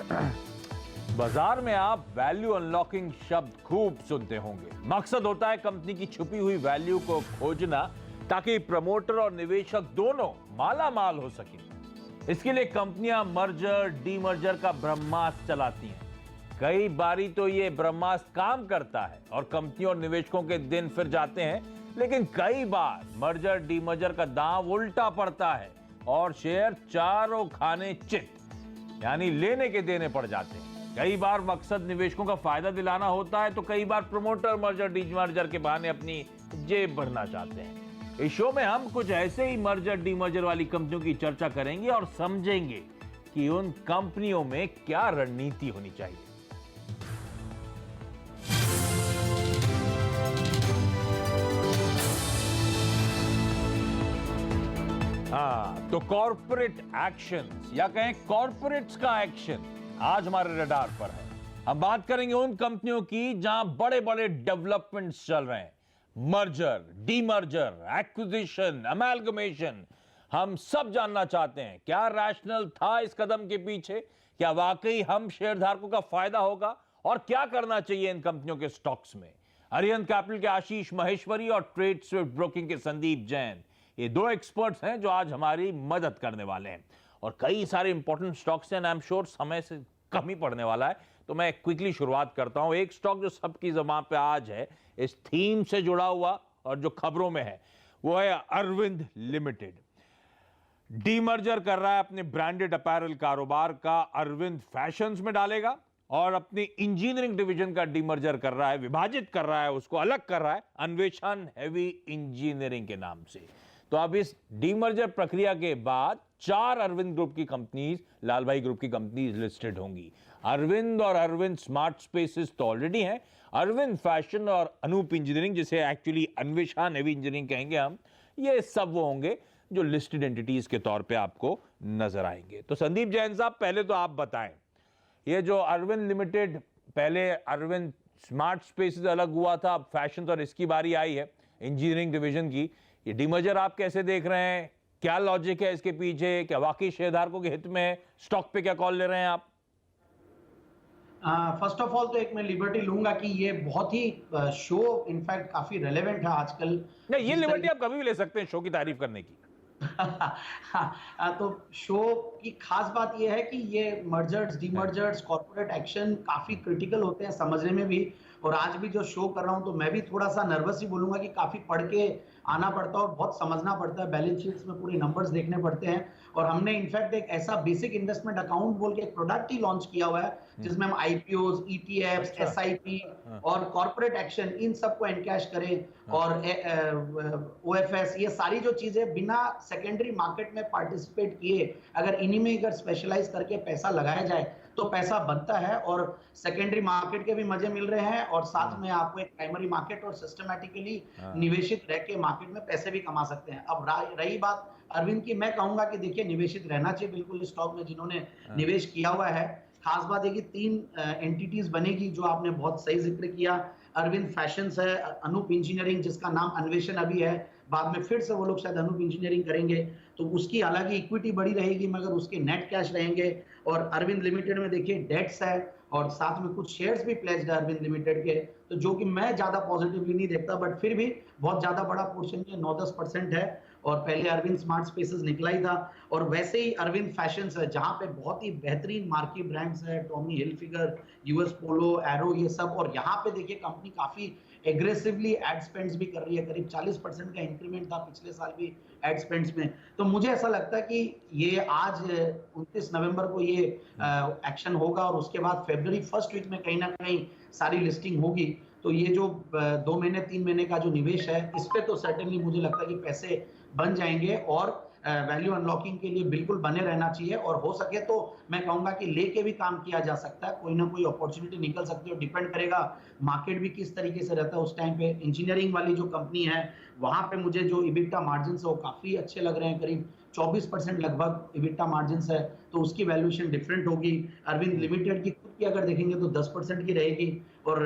बाजार में आप वैल्यू अनलॉकिंग शब्द खूब सुनते होंगे। मकसद होता है कंपनी की छुपी हुई वैल्यू को खोजना ताकि प्रमोटर और निवेशक दोनों माला माल हो सके। इसके लिए कंपनियां मर्जर डीमर्जर का ब्रह्मास्त्र चलाती हैं। कई बारी तो ये ब्रह्मास्त्र काम करता है और कंपनियों और निवेशकों के दिन फिर जाते हैं, लेकिन कई बार मर्जर डीमर्जर का दांव उल्टा पड़ता है और शेयर चारों खाने चित, यानी लेने के देने पड़ जाते हैं। कई बार मकसद निवेशकों का फायदा दिलाना होता है, तो कई बार प्रमोटर मर्जर डीमर्जर के बहाने अपनी जेब भरना चाहते हैं। इस शो में हम कुछ ऐसे ही मर्जर डीमर्जर वाली कंपनियों की चर्चा करेंगे और समझेंगे कि उन कंपनियों में क्या रणनीति होनी चाहिए। हाँ, तो कॉर्पोरेट एक्शंस या कहें कॉर्पोरेट्स का एक्शन आज हमारे रडार पर है। हम बात करेंगे उन कंपनियों की जहां बड़े बड़े डेवलपमेंट्स चल रहे हैं। Merger, demerger, acquisition, amalgamation. हम सब जानना चाहते हैं क्या रैशनल था इस कदम के पीछे, क्या वाकई हम शेयरधारकों का फायदा होगा और क्या करना चाहिए इन कंपनियों के स्टॉक्स में। अरिहंत कैपिटल के आशीष महेश्वरी और ट्रेड स्विफ्ट ब्रोकिंग के संदीप जैन, ये दो एक्सपर्ट्स हैं जो आज हमारी मदद करने वाले हैं। और कई सारे इंपॉर्टेंट स्टॉक्स हैं, आई एम श्योर समय से कम ही पड़ने वाला है, तो मैं क्विकली शुरुआत करता हूं। एक स्टॉक जो सबकी ज़बान पे आज है, इस थीम से जुड़ा हुआ और जो खबरों में है, वो है अरविंद लिमिटेड। डीमर्जर कर रहा है अपने ब्रांडेड अपैरल कारोबार का, अरविंद फैशंस में डालेगा और अपनी इंजीनियरिंग डिवीजन का डीमर्जर कर रहा है, विभाजित कर रहा है, उसको अलग कर रहा है अन्वेषण हेवी इंजीनियरिंग के नाम से। तो अब इस डीमर्जर प्रक्रिया के बाद 4 अरविंद ग्रुप की कंपनीज, लाल भाई ग्रुप की कंपनीज लिस्टेड होंगी। अरविंद और अरविंद स्मार्ट स्पेसेस तो ऑलरेडी हैं। अरविंद फैशन और अनूप इंजीनियरिंग, जिसे एक्चुअली अन्वेषण हेवी इंजीनियरिंग कहेंगे हम, ये सब वो होंगे जो लिस्टेड एंटिटीज के तौर पे आपको नजर आएंगे। तो संदीप जैन साहब, पहले तो आप बताएं, ये जो अरविंद लिमिटेड, पहले अरविंद स्मार्ट स्पेसेस अलग हुआ था, अब फैशन और इसकी बारी आई है इंजीनियरिंग डिवीजन की। ये डीमर्जर आप कैसे देख रहे हैं, क्या लॉजिक है इसके पीछे, क्या वाकई शेयरधारकों के हित में है, स्टॉक पे क्या कॉल ले रहे हैं आप? फर्स्ट ऑफ ऑल तो एक मैं लिबर्टी लूंगा कि ये बहुत ही शो इनफैक्ट काफी रेलेवेंट है आजकल। नहीं, ये लिबर्टी आप कभी भी ले सकते हैं शो की तारीफ करने की। तो शो की खास बात यह है कि ये मर्जर्स डीमर्जर्स कॉर्पोरेट एक्शन काफी क्रिटिकल होते हैं समझने में भी। और आज भी जो शो कर रहा हूं तो मैं भी थोड़ा सा नर्वस ही बोलूंगा कि काफी पढ़ के आना पड़ता है और बहुत समझना पड़ता है, बैलेंस शीट्स में पूरे नंबर्स देखने पड़ते हैं। और हमने इनफैक्ट एक ऐसा बेसिक इन्वेस्टमेंट अकाउंट बोल के एक प्रोडक्ट ही लॉन्च किया हुआ है जिसमें हम आईपीओस, ईटीएफ्स, एसआईपी और कॉर्पोरेट एक्शन इन सबको एनकैश करें और ओएफएस, ये सारी जो चीजें बिना सेकेंडरी मार्केट में पार्टिसिपेट किए अगर इन्हीं में अगर स्पेशलाइज करके पैसा लगाया जाए तो पैसा बनता है और सेकेंडरी मार्केट के भी मजे मिल रहे हैं और साथ में आपको एक प्राइमरी मार्केट और सिस्टमैटिकली निवेशित रह के मार्केट में पैसे भी कमा सकते हैं। अब रही बात अरविंद की, मैं कहूंगा कि देखिए निवेशित रहना चाहिए बिल्कुल इस स्टॉक में जिन्होंने निवेश किया हुआ है। खास बात है कि 3 एंटिटीज बनेगी जो आपने बहुत सही जिक्र किया। अरविंद फैशंस है, अनूप इंजीनियरिंग जिसका नाम अन्वेषण अभी है, बाद में फिर से वो लोग शायद अनूप इंजीनियरिंग करेंगे, तो उसकी हालांकि इक्विटी बड़ी रहेगी मगर उसके नेट कैश रहेंगे। और अरविंद लिमिटेड में देखिए डेट्स है और साथ में कुछ शेयर्स भी प्लेज्ड है अरविंद लिमिटेड के, तो जो कि मैं ज्यादा पॉजिटिवली नहीं देखता, बट फिर भी बहुत ज्यादा बड़ा पोर्शन है, 9-10% है। और पहले अरविंद स्मार्ट स्पेसेस निकला ही था। और वैसे ही अरविंद फैशंस है जहां पे बहुत ही बेहतरीन मार्की ब्रांड्स है, Tommy Hilfiger, US Polo, arrow, ये सब। और यहाँ पे देखिए कंपनी काफी एग्रेसिवली एड स्पेंड्स भी कर रही है, करीब 40% का इंक्रीमेंट था पिछले साल भी एड स्पेंड्स में। तो मुझे ऐसा लगता है कि ये आज 29 नवंबर को ये एक्शन होगा और उसके बाद फरवरी फर्स्ट वीक में कहीं ना कहीं सारी लिस्टिंग होगी। तो ये जो 2 महीने 3 महीने का जो निवेश है इस पे तो सर्टेनली मुझे लगता है कि पैसे बन जाएंगे और वैल्यू अनलॉकिंग के लिए बिल्कुल बने रहना चाहिए। और हो सके तो मैं कहूंगा कि लेके भी काम किया जा सकता है, कोई ना कोई अपॉर्चुनिटी निकल सकती है। डिपेंड करेगा मार्केट भी किस तरीके से रहता है उस टाइम पे। इंजीनियरिंग वाली जो कंपनी है वहां पे मुझे जो इबिटा मार्जिन है वो काफी अच्छे लग रहे हैं, करीब 24% लगभग इबिटा मार्जिन है, तो उसकी वैल्यूएशन डिफरेंट होगी। अरविंद लिमिटेड की खुद की अगर देखेंगे तो 10% की रहेगी और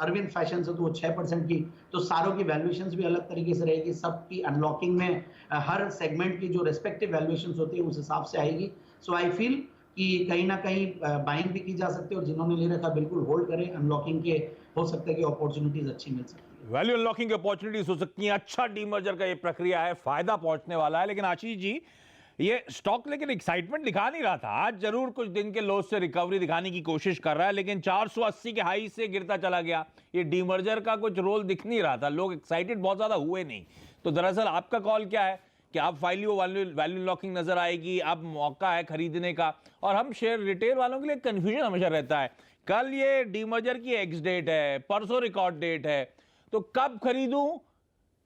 अरविंद फैशन से तो वो 6% की, तो सारों की वैल्यूएशंस भी अलग तरीके से रहेगी। सबकी अनलॉकिंग में हर सेगमेंट की जो रेस्पेक्टिव वैल्यूएशंस होती है उस हिसाब से आएगी। सो आई फील कि कहीं ना कहीं बाइंग भी की जा सकती है और जिन्होंने ले रखा बिल्कुल होल्ड करें, अनलॉकिंग के हो सकता है कि अपॉर्चुनिटीज अच्छी मिल सकती है। वैल्यू अनलॉकिंग की अपॉर्चुनिटीज हो सकती हैं। अच्छा डीमर्जर का ये प्रक्रिया है, फायदा पहुंचने वाला है। लेकिन आशीष जी, ये स्टॉक लेकिन एक्साइटमेंट दिखा नहीं रहा था। आज जरूर कुछ दिन के लॉस से रिकवरी दिखाने की कोशिश कर रहा है, लेकिन 480 के हाई से गिरता चला गया। ये डीमर्जर का कुछ रोल दिख नहीं रहा था, लोग एक्साइटेड बहुत ज्यादा हुए नहीं। तो दरअसल आपका कॉल क्या है कि आप वैल्यू अनलॉकिंग नजर आएगी, अब मौका है खरीदने का? और हम शेयर रिटेल वालों के लिए कंफ्यूजन हमेशा रहता है, कल ये डीमर्जर की एक्स डेट है, परसों रिकॉर्ड डेट है, तो कब खरीदूं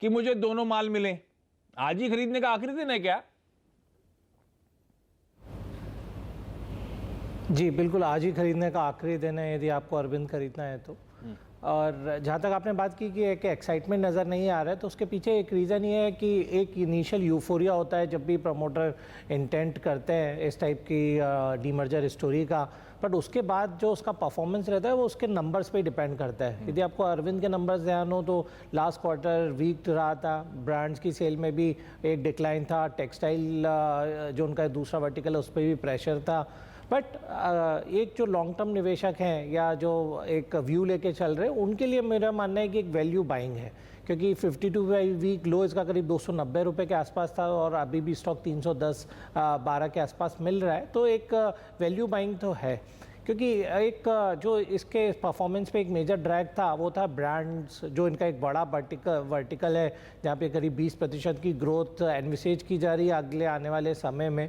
कि मुझे दोनों माल मिले? आज ही खरीदने का आखिरी दिन है क्या? जी बिल्कुल, आज ही खरीदने का आखिरी दिन है यदि आपको अरविंद खरीदना है तो। और जहाँ तक आपने बात की कि एक एक्साइटमेंट नज़र नहीं आ रहा है, तो उसके पीछे एक रीज़न ये है कि एक इनिशियल यूफोरिया होता है जब भी प्रमोटर इंटेंट करते हैं इस टाइप की डीमर्जर स्टोरी का, बट उसके बाद जो उसका परफॉर्मेंस रहता है वो उसके नंबर्स पे डिपेंड करता है। यदि आपको अरविंद के नंबर्स ध्यान हो तो लास्ट क्वार्टर वीक रहा था, ब्रांड्स की सेल में भी एक डिक्लाइन था, टेक्सटाइल जो उनका दूसरा वर्टिकल है उस पर भी प्रेशर था। बट एक जो लॉन्ग टर्म निवेशक हैं या जो एक व्यू लेके चल रहे हैं, उनके लिए मेरा मानना है कि एक वैल्यू बाइंग है, क्योंकि 52 वीक लो इसका करीब 290 रुपये के आसपास था और अभी भी स्टॉक 310-12 के आसपास मिल रहा है। तो एक वैल्यू बाइंग तो है, क्योंकि एक जो इसके परफॉर्मेंस पे एक मेजर ड्रैग था वो था ब्रांड्स, जो इनका एक बड़ा वर्टिकल है जहाँ पे करीब 20% की ग्रोथ एनविसेज की जा रही है अगले आने वाले समय में।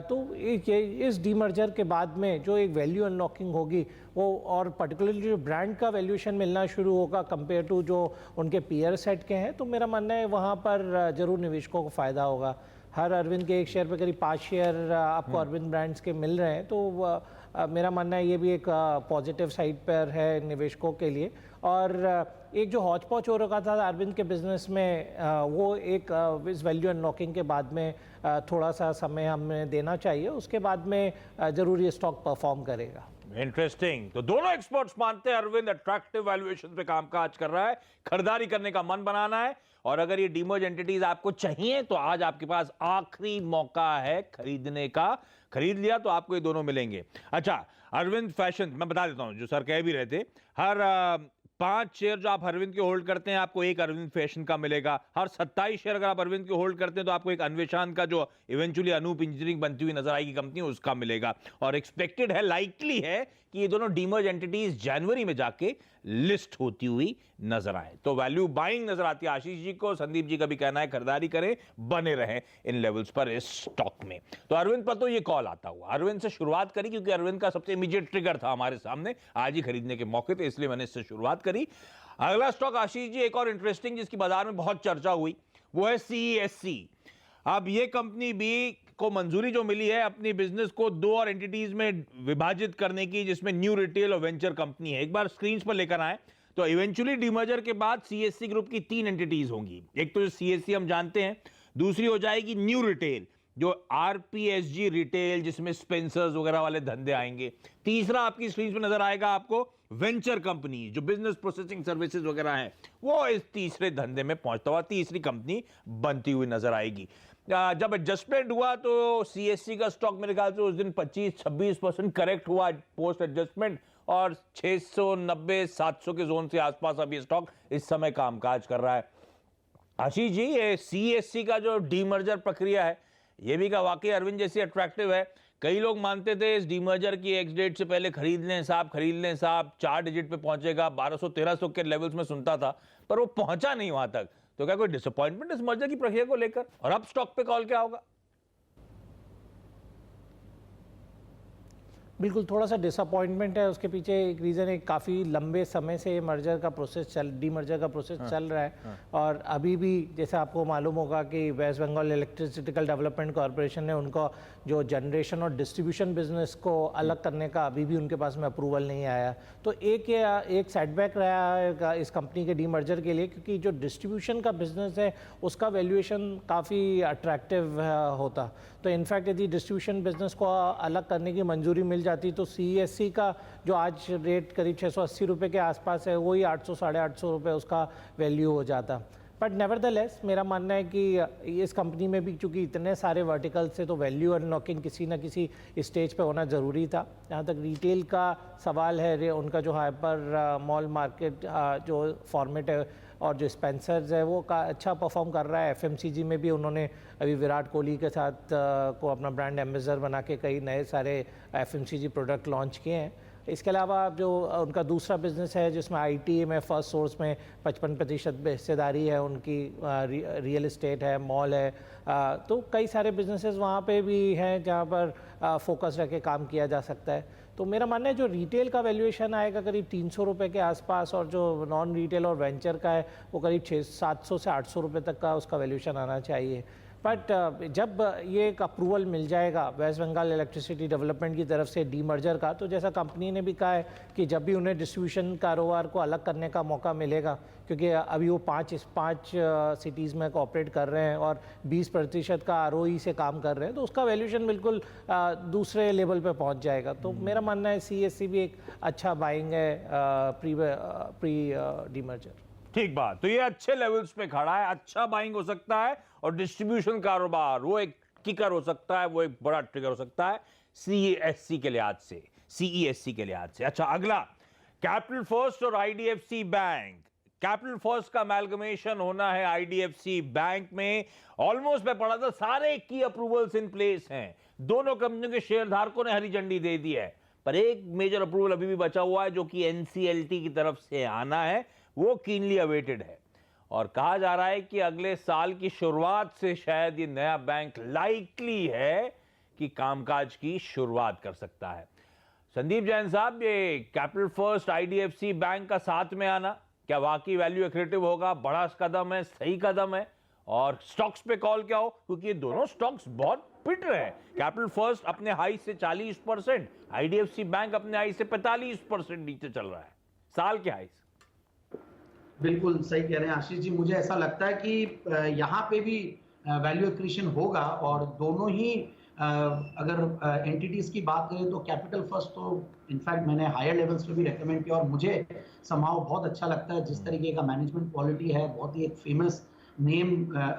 तो इस डीमर्जर के बाद में जो एक वैल्यू अनलॉकिंग होगी वो, और पर्टिकुलरली जो ब्रांड का वैल्यूएशन मिलना शुरू होगा कंपेयर टू जो उनके पीयर सेट के हैं, तो मेरा मानना है वहाँ पर जरूर निवेशकों को फ़ायदा होगा। हर अरविंद के एक शेयर पर करीब 5 शेयर आपको अरविंद ब्रांड्स के मिल रहे हैं, तो मेरा मानना है ये भी एक पॉजिटिव साइड पर है निवेशकों के लिए। और एक जो हौच पौच हो रखा था अरविंद के बिजनेस में, वो एक इस वैल्यू अनलॉकिंग के बाद में थोड़ा सा समय हमें देना चाहिए, उसके बाद में ज़रूर ये स्टॉक परफॉर्म करेगा। इंटरेस्टिंग। तो दोनों एक्सपर्ट्स मानते हैं अरविंद अट्रैक्टिव वैल्यूएशन पे कामकाज कर रहा है, खरीदारी करने का मन बनाना है। और अगर ये डीमर्ज एंटिटीज आपको चाहिए तो आज आपके पास आखिरी मौका है खरीदने का। खरीद लिया तो आपको ये दोनों मिलेंगे। अच्छा, अरविंद फैशन मैं बता देता हूं, जो सर कह भी रहे थे, हर 5 शेयर जो आप अरविंद के होल्ड करते हैं आपको एक अरविंद फैशन का मिलेगा। हर 27 शेयर अगर आप अरविंद के होल्ड करते हैं तो आपको एक अन्वेषण का, जो इवेंचुअली अनूप इंजीनियरिंग बनती हुई नजर आएगी कंपनी, उसका मिलेगा। और एक्सपेक्टेड है, लाइकली है कि ये दोनों डीमर्ज एंटिटीज जनवरी में जाके लिस्ट होती हुई नजर आए। तो वैल्यू बाइंग नजर आती है आशीष जी को। संदीप जी का भी कहना है खरीदारी करें, बने रहें इन लेवल्स पर इस स्टॉक में। तो अरविंद पर तो ये कॉल आता हुआ, अरविंद से शुरुआत करी क्योंकि अरविंद का सबसे इमीडिएट ट्रिगर था हमारे सामने आज ही खरीदने के मौके थे, इसलिए मैंने इससे शुरुआत करी। अगला स्टॉक आशीष जी एक और इंटरेस्टिंग, जिसकी बाजार में बहुत चर्चा हुई, वो है CESC। अब ये कंपनी भी को मंजूरी जो मिली है अपनी बिजनेस को 2 और एंटिटीज में विभाजित करने की, जिसमें न्यू रिटेल और वेंचर कंपनी है। एक बार स्क्रीन पर लेकर आए तो इवेंचुअली डीमर्जर के बाद CSC ग्रुप की 3 एंटिटीज होंगी। एक तो जो CSC हम जानते हैं, दूसरी हो जाएगी न्यू रिटेल, जो RPSG रिटेल, जिसमें स्पेंसर्स वगैरह वाले धंधे आएंगे। तीसरा आपकी स्क्रीन पर नजर आएगा आपको वेंचर कंपनी, जो बिजनेस प्रोसेसिंग सर्विसेज वगैरह है, वो इस तीसरे धंधे में पहुंचता हुआ तीसरी कंपनी बनती हुई नजर आएगी। जब एडजस्टमेंट हुआ तो CSC का स्टॉक मेरे ख्याल से उस दिन 25-26% करेक्ट हुआ पोस्ट एडजस्टमेंट, और 690-700 के जोन से आसपास अभी स्टॉक इस समय कामकाज कर रहा है। आशीष जी, ये CSC का जो डीमर्जर प्रक्रिया है, ये भी का वाकई अरविंद जैसी अट्रैक्टिव है। कई लोग मानते थे इस डीमर्जर की एक्स डेट से पहले खरीद लें साहब, 4 डिजिट पे पहुंचेगा, 1200-1300 के लेवल्स में सुनता था, पर वो पहुंचा नहीं वहां तक। तो क्या कोई डिसअपॉइंटमेंट इस मर्जर की प्रक्रिया को लेकर? और अब स्टॉक पे कॉल क्या होगा? बिल्कुल, थोड़ा सा डिसअपॉइंटमेंट है। उसके पीछे एक रीज़न है, काफ़ी लंबे समय से मर्जर का प्रोसेस डीमर्जर का प्रोसेस चल रहा है। और अभी भी जैसे आपको मालूम होगा कि वेस्ट बंगाल इलेक्ट्रिसिटिकल डेवलपमेंट कॉरपोरेशन ने उनको जो जनरेशन और डिस्ट्रीब्यूशन बिजनेस को अलग करने का अभी भी उनके पास में अप्रूवल नहीं आया। तो एक सेटबैक रहा है इस कंपनी के डीमर्जर के लिए, क्योंकि जो डिस्ट्रीब्यूशन का बिजनेस है उसका वैल्यूएशन काफ़ी अट्रैक्टिव होता। तो इनफैक्ट यदि डिस्ट्रीब्यूशन बिजनेस को अलग करने की मंजूरी मिल जाती तो CESC का जो आज रेट करीब 680 रुपये के आसपास है, वही 800-850 रुपये उसका वैल्यू हो जाता। बट नेवरदलेस मेरा मानना है कि इस कंपनी में भी चूंकि इतने सारे वर्टिकल्स से तो वैल्यू अनलॉकिंग किसी ना किसी स्टेज पे होना ज़रूरी था। जहाँ तक रिटेल का सवाल है, उनका जो हाइपर मॉल मार्केट जो फॉर्मेट है और जो स्पेंसर्स है वो अच्छा परफॉर्म कर रहा है। एफएमसीजी में भी उन्होंने अभी विराट कोहली के साथ को अपना ब्रांड एम्बेसडर बना के कई नए सारे एफएमसीजी प्रोडक्ट लॉन्च किए हैं। इसके अलावा जो उनका दूसरा बिजनेस है जिसमें आईटी में फर्स्ट सोर्स में 55% हिस्सेदारी है उनकी, रियल एस्टेट है, मॉल है, तो कई सारे बिजनेसेस वहाँ पे भी हैं जहाँ पर फोकस रख के काम किया जा सकता है। तो मेरा मानना है जो रिटेल का वैल्यूएशन आएगा करीब 300 रुपये के आसपास, और जो नॉन रिटेल और वेंचर का है वो करीब 700 से 800 रुपये तक का उसका वैल्यूएशन आना चाहिए। बट जब ये एक अप्रूवल मिल जाएगा वेस्ट बंगाल इलेक्ट्रिसिटी डेवलपमेंट की तरफ से डीमर्जर का, तो जैसा कंपनी ने भी कहा है कि जब भी उन्हें डिस्ट्रीब्यूशन कारोबार को अलग करने का मौका मिलेगा, क्योंकि अभी वो पाँच सिटीज़ में ऑपरेट कर रहे हैं और 20% का आरओई से काम कर रहे हैं, तो उसका वैल्यूएशन बिल्कुल दूसरे लेवल पे पहुंच जाएगा। तो मेरा मानना है सीएससी भी एक अच्छा बाइंग है प्री डीमर्जर। ठीक बात, तो ये अच्छे लेवल्स पे खड़ा है, अच्छा बाइंग हो सकता है, और डिस्ट्रीब्यूशन कारोबार वो एक किकर हो सकता है, वो एक बड़ा ट्रिगर हो सकता है सीएससी के लिहाज से, सीईएससी के लिहाज से। अच्छा, अगला कैपिटल फर्स्ट और आईडीएफसी बैंक। कैपिटल फर्स्ट का अमैल्गमेशन होना है आईडीएफसी बैंक में। ऑलमोस्ट मैं पढ़ा था सारे की अप्रूवल्स इन प्लेस हैं, दोनों कंपनियों के शेयरधारकों ने हरी झंडी दे दी है, पर एक मेजर अप्रूवल अभी भी बचा हुआ है जो कि एनसीएलटी की तरफ से आना है, वो कीनली अवेटेड है। और कहा जा रहा है कि अगले साल की शुरुआत से शायद ये नया बैंक लाइकली है कि कामकाज की शुरुआत कर सकता है। संदीप जैन साहब, ये कैपिटल फर्स्ट आईडीएफसी बैंक का साथ में आना क्या वाकई वैल्यू एक्रेटिव होगा? बड़ा कदम है, सही कदम है? और स्टॉक्स पे कॉल क्या हो, क्योंकि ये दोनों स्टॉक्स बहुत पिट रहे हैं। कैपिटल फर्स्ट अपने हाई से 40%, आईडीएफसी बैंक अपने हाई से 45% नीचे चल रहा है साल के हाई से। बिल्कुल सही कह रहे हैं आशीष जी, मुझे ऐसा लगता है कि यहाँ पे भी वैल्यू एक्रीशन होगा, और दोनों ही अगर एंटिटीज की बात करें तो कैपिटल फर्स्ट तो इनफैक्ट मैंने हायर लेवल्स पे भी रेकमेंड किया, और मुझे समाव बहुत अच्छा लगता है जिस तरीके का मैनेजमेंट क्वालिटी है। बहुत ही एक फेमस नेम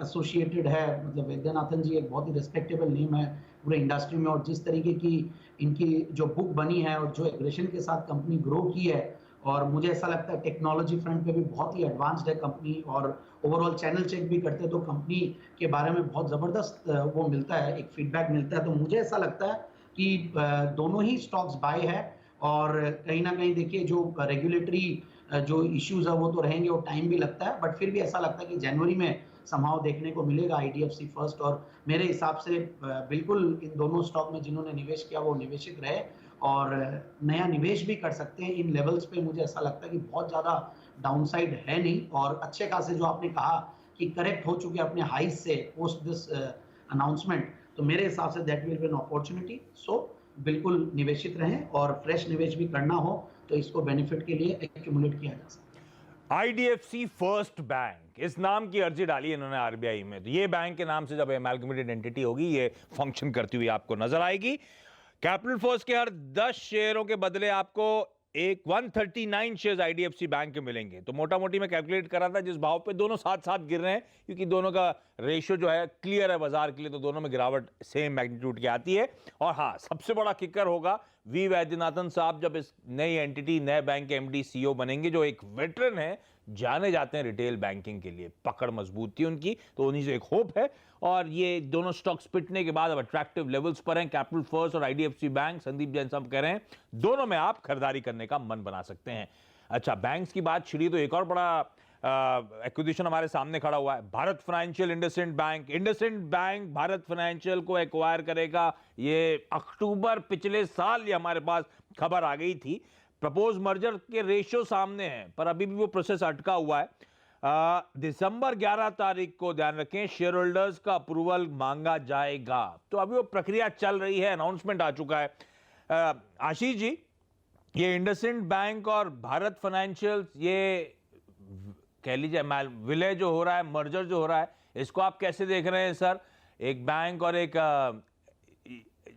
एसोसिएटेड है, मतलब वैद्यनाथन जी एक बहुत ही रिस्पेक्टेबल नेम है पूरे इंडस्ट्री में, और जिस तरीके की इनकी जो बुक बनी है और जो एग्रेशन के साथ कंपनी ग्रो की है, और मुझे ऐसा लगता है टेक्नोलॉजी फ्रंट पे भी बहुत ही एडवांस्ड है कंपनी, और ओवरऑल चैनल चेक भी करते हैं तो कंपनी के बारे में बहुत ज़बरदस्त वो मिलता है, एक फीडबैक मिलता है। तो मुझे ऐसा लगता है कि दोनों ही स्टॉक्स बाय है, और कहीं ना कहीं देखिए जो रेगुलेटरी जो इश्यूज है वो तो रहेंगे और टाइम भी लगता है, बट फिर भी ऐसा लगता है कि जनवरी में संभाव देखने को मिलेगा आईडीएफसी फर्स्ट, और मेरे हिसाब से बिल्कुल इन दोनों स्टॉक में जिन्होंने निवेश किया वो निवेशक रहे और नया निवेश भी कर सकते हैं इन लेवल्स पे। मुझे ऐसा लगता है कि बहुत ज़्यादा डाउनसाइड है नहीं, और अच्छे खासे जो आपने कहा कि करेक्ट हो चुके अपने हाइज से पोस्ट दिस अनाउंसमेंट, तो मेरे हिसाब से that will be an opportunity. So बिल्कुल निवेशित रहें, और फ्रेश निवेश भी करना हो तो इसको बेनिफिट के लिए एक्यूमुलेट किया जा सकता है। आईडीएफसी फर्स्ट बैंक, इस नाम की अर्जी डाली इन्होंने आरबीआई में, तो ये बैंक के नाम से जब एमैल्गमेटेड एंटिटी होगी ये फंक्शन करती हुई आपको नजर आएगी। कैपिटल फर्स्ट के हर 10 शेयरों के बदले आपको एक 139 शेयर्स आईडीएफसी बैंक के मिलेंगे। तो मोटा मोटी मैं कैलकुलेट कर रहा था जिस भाव पे दोनों साथ साथ गिर रहे हैं, क्योंकि दोनों का रेशियो जो है क्लियर है बाजार के लिए, तो दोनों में गिरावट सेम मैग्नीट्यूड की आती है। और हाँ, सबसे बड़ा किकर होगा वी वैद्यनाथन साहब जब इस नई एंटिटी, नए बैंक के एमडी सीईओ बनेंगे, जो एक वेटरन है, जाने जाते हैं रिटेल बैंकिंग के लिए, पकड़ मजबूत थी उनकी, तो उन्हीं से एक होप है। और ये दोनों स्टॉक्स पिटने के बाद अब अट्रैक्टिव लेवल्स पर हैं, कैपिटल फर्स्ट और आईडीएफसी बैंक। संदीप जैन साहब कह रहे हैं दोनों में आप खरीदारी करने का मन बना सकते हैं। अच्छा, बैंक्स की बात छिड़ी तो एक और बड़ा एक्विजिशन हमारे सामने खड़ा हुआ है, Bharat financial IndusInd bank. IndusInd bank Bharat financial को एक्वायर करेगा, ये अक्टूबर पिछले साल ये हमारे पास खबर आ गई थी। प्रपोज मर्जर के रेशियो सामने हैं, पर अभी भी वो प्रोसेस अटका हुआ है। दिसंबर 11 तारीख को, ध्यान रखें, शेयर होल्डर्स का अप्रूवल मांगा जाएगा, तो अभी वो प्रक्रिया चल रही है, अनाउंसमेंट आ चुका है। आशीष जी, ये इंडसइंड बैंक और भारत फाइनेंशियल, ये कह लीजिए विलय जो हो रहा है, मर्जर जो हो रहा है, इसको आप कैसे देख रहे हैं सर? एक बैंक और एक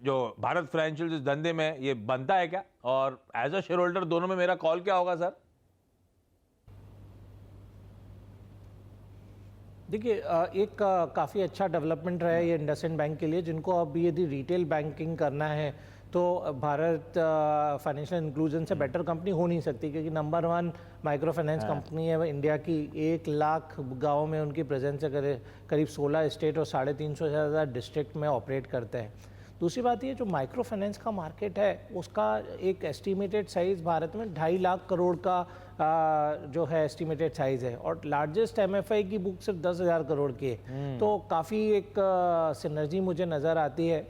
जो भारत फाइनेंशियल इस धंधे में ये बनता है क्या? और एज अ शेयर होल्डर दोनों में मेरा कॉल क्या होगा सर? देखिए एक काफ़ी अच्छा डेवलपमेंट रहा है ये इंडसइंड बैंक के लिए, जिनको अब यदि रिटेल बैंकिंग करना है तो भारत फाइनेंशियल इंक्लूजन से बेटर कंपनी हो नहीं सकती, क्योंकि नंबर 1 माइक्रो फाइनेंस कंपनी है इंडिया की। 1 लाख गाँव में उनकी प्रेजेंस है, करीब 16 स्टेट और 350 से ज़्यादा डिस्ट्रिक्ट में ऑपरेट करते हैं। दूसरी बात ये, जो माइक्रो फाइनेंस का मार्केट है उसका एक एस्टिमेटेड साइज़ भारत में 2.5 लाख करोड़ का जो है एस्टिमेटेड साइज़ है, और लार्जेस्ट एमएफआई की बुक सिर्फ 10,000 करोड़ की है। तो काफ़ी एक सिनर्जी मुझे नज़र आती है।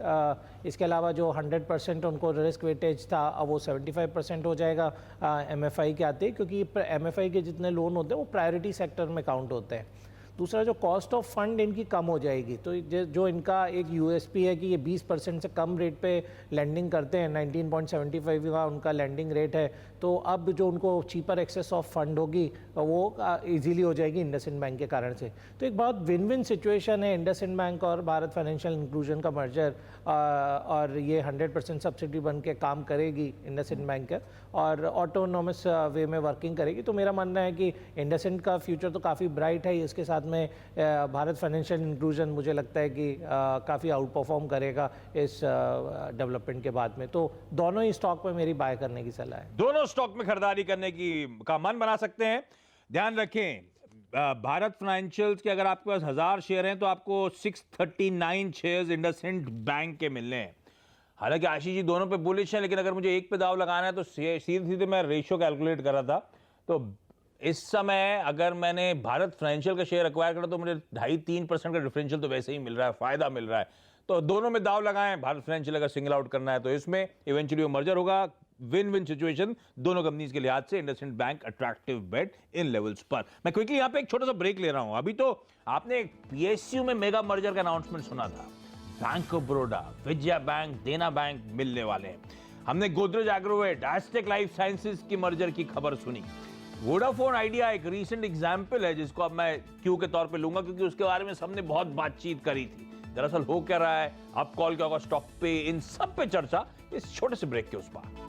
इसके अलावा जो 100% उनको रिस्क वेटेज था, अब वो 75% हो जाएगा एमएफआई के आते, क्योंकि एमएफआई के जितने लोन होते हैं वो प्रायोरिटी सेक्टर में काउंट होते हैं। दूसरा, जो कॉस्ट ऑफ फंड इनकी कम हो जाएगी, तो जो इनका एक यूएसपी है कि ये 20% से कम रेट पे लैंडिंग करते हैं, 19.75 का उनका लैंडिंग रेट है, तो अब जो उनको चीपर एक्सेस ऑफ फंड होगी वो इजीली हो जाएगी इंडसइंड बैंक के कारण से। तो एक बहुत विन विन सिचुएशन है इंडसइंड बैंक और भारत फाइनेंशियल इंक्लूजन का मर्जर, और ये 100% सब्सिडी बन के काम करेगी इंडसइंड बैंक का, और ऑटोनोमस वे में वर्किंग करेगी। तो मेरा मानना है कि इंडसइंड का फ्यूचर तो काफ़ी ब्राइट है। इसके साथ में भारत फाइनेंशियल इंक्लूजन मुझे लगता है कि काफ़ी आउट परफॉर्म करेगा इस डेवलपमेंट के बाद में। तो दोनों ही स्टॉक में मेरी बाय करने की सलाह है। दोनों स्टॉक में खरीदारी करने का मन बना सकते हैं। ध्यान रखें, भारत फाइनेंशियल्स के अगर आपके पास 1000 शेयर हैं तो आपको 639 शेयर्स इंडसइंड बैंक के मिलने हैं। हालांकि आशीष जी दोनों पे बुलिश हैं, लेकिन अगर मुझे एक पे दाव लगाना है तो सीधे सीधे मैं रेशियो कैलकुलेट कर रहा था, तो इस समय अगर मैंने भारत फाइनेंशियल का शेयर एक्वायर करा तो मुझे 2.5-3% का डिफरेंशियल तो वैसे ही मिल रहा है, फायदा मिल रहा है। तो दोनों में दाव लगाएं। भारत फाइनेंशियल अगर सिंगल आउट करना है तो इसमें इवेंचुअली वो मर्जर होगा। विन विन सिचुएशन दोनों कंपनीज के लिहाज से। इंडसइंड बैंक अट्रैक्टिव बेट इन लेवल्स पर। मैं क्विकली यहां पे एक छोटा सा ब्रेक ले रहा हूं। अभी तो आपने पीएसयू में मेगा मर्जर का अनाउंसमेंट सुना था। Bank of Baroda, Vijaya bank, देना बैंक मिलने वाले हैं। हमने Godrej Agrovet, asterisk life sciences की मर्जर की खबर सुनी। वोडाफोन आइडिया एक रीसेंट एग्जाम्पल है जिसको अब मैं क्यू के तौर पे लूंगा, क्योंकि उसके बारे में सबने बहुत बातचीत करी थी। दरअसल हो क्या रहा है, अब कॉल क्या होगा स्टॉक पे, इन सब पे चर्चा इस छोटे से ब्रेक के उस पार।